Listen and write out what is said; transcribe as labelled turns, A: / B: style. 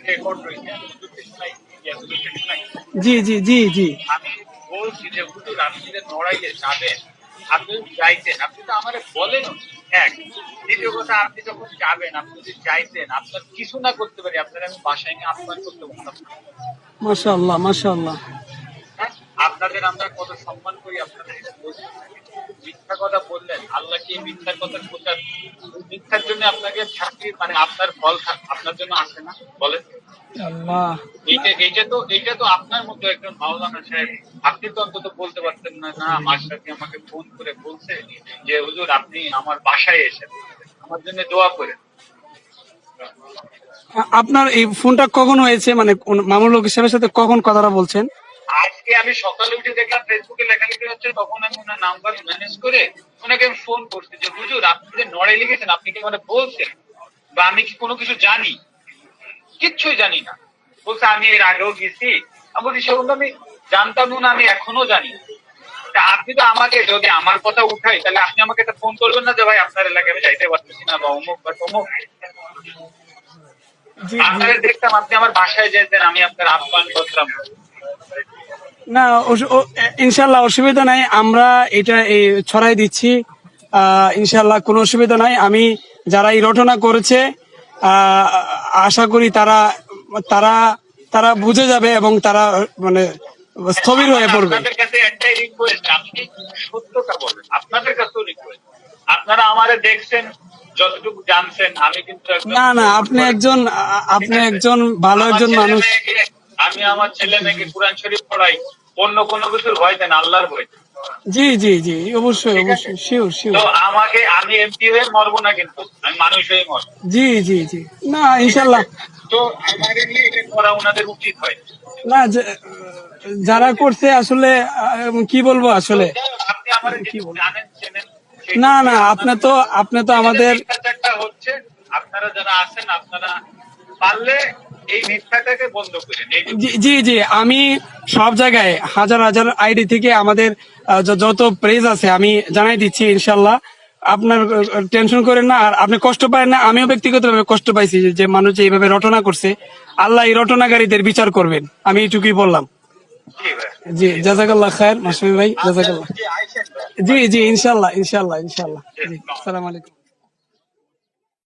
A: Record রয়েছে,
B: জি জি জি জি।
A: আমি বলছি যে হুজুর আপনি যে নড়াইলে যাবেন, আপনি চাইতেন, আপনি তো আমার বলেন এক। দ্বিতীয় কথা, আপনি যখন যাবেন, আপনি যদি চাইতেন আপনার কিছু না করতে পারি, আপনার আমি বাসায় নিয়ে আপ্যায়ন করতে পারতাম না।
B: মাশাআল্লাহ মাশাআল্লাহ।
A: হ্যাঁ, আপনাদের আমরা কত সম্মান করি, আপনাদের এটা বলতে থাকি। মিথ্যা কথা বললেন, আল্লাহ কি মিথ্যার কথা খোঁচার, মিথ্যার জন্য আপনাকে শাস্তি, মানে আপনার ফল আপনার জন্য আসে না বলেন?
B: আল্লাহ।
A: এইটা তো আপনার মতো একজন মাওলানা সাহেব, আপনি তো অন্তত বলতে পারতেন না, না মাশরাফি আমাকে ফোন করে বলছে যে হুজুর আপনি আমার বাসায় এসেন, আমার জন্য দোয়া করেন।
B: আপনার এই ফোনটা কখন হয়েছে, মানে মামুনুল হক সাহেবের সাথে কখন কথাটা বলছেন?
A: আজকে আমি সকালে উঠে দেখলাম ফেসবুকে লেখালেখি হচ্ছে, তখন আমি ওনার নাম্বার ম্যানেজ করে ওনাকে আমি ফোন করছি যে হুজুর আপনি যে নড়ে লিখেছেন, আপনি কি মানে বলছেন বা আমি কি কোনো কিছু জানি? কিচ্ছুই জানি না। বলছে আমি এর আগেও গেছি। আমি বলছি সেগুলো আমি জানতাম না, আমি এখনো জানি না। আপনি তো আমাকে, যদি আমার কথা উঠাই তাহলে আপনি আমাকে একটা ফোন করবেন না যে ভাই আপনার এলাকায় আমি যাইতে পারতেছি না বা অমুক বা তমুক। আপনারা দেখতাম আপনি আমার বাসায় যেতেন, আমি আপনার আহ্বান করতাম।
B: না ইনশাল্লাহ অসুবিধা নাই, আমরা এটা ছড়াই দিচ্ছি। ইনশাল্লাহ কোনো অসুবিধা নাই। আমি যারা এই রটনা করেছে আশা করি তারা তারা তারা বুঝে যাবে এবং তারা মানে স্থবির হয়ে পড়বে।
A: আপনাদের কাছে একটাই রিকোয়েস্ট, আপনি সত্যটা বলেন। আপনাদের কাছেও রিকোয়েস্ট, আপনারা আমারে দেখছেন, যতটুকু জানছেন, আমি কিন্তু
B: না না, আপনি একজন ভালো একজন মানুষ।
A: আমি আমার ছেলে মেয়েকে কোরআন শরীফ পড়াই, অন্য কোনো কিছুর ভয় দেন, আল্লাহর ভয়।
B: জি জি জি, অবশ্যই অবশ্যই, শিওর শিওর।
A: তো আমি এমপি হয়ে মরবো না, কিন্তু আমি মানুষ হয়ে মরবো।
B: জি জি জি, না ইনশাল্লাহ।
A: তো আমার এমনি এটা করা ওনাদের উচিত হয়
B: না যারা করছে আসলে কি বলবো আসলে।
A: আপনি আমার জানেন চেনেন।
B: না না, আপনি তো আমাদের
A: হচ্ছে আপনারা যারা আছেন, আপনারা পারলে এই মিথ্যাটাকে বন্ধ করেন।
B: জি জি, আমি সব জায়গায় হাজার হাজার আইডি থেকে আমাদের যত পেজ আছে আমি জানাই দিচ্ছি ইনশাল্লাহ। আপনার টেনশন করেন না, আর আপনি কষ্ট পায় না, আমিও ব্যক্তিগতভাবে কষ্ট পাইছি যে মানুষ যে এইভাবে রটনা করছে। আল্লাহ এই রটনাকারীদের বিচার করবেন, আমি এইটুকুই বললাম। জি, জাযাকাল্লাহ খায়ের মাসুমি ভাই, জাযাকাল্লাহ। জি জি, ইনশাল্লাহ ইনশাল্লাহ ইনশাল্লাহ। জি, আসসালামু আলাইকুম।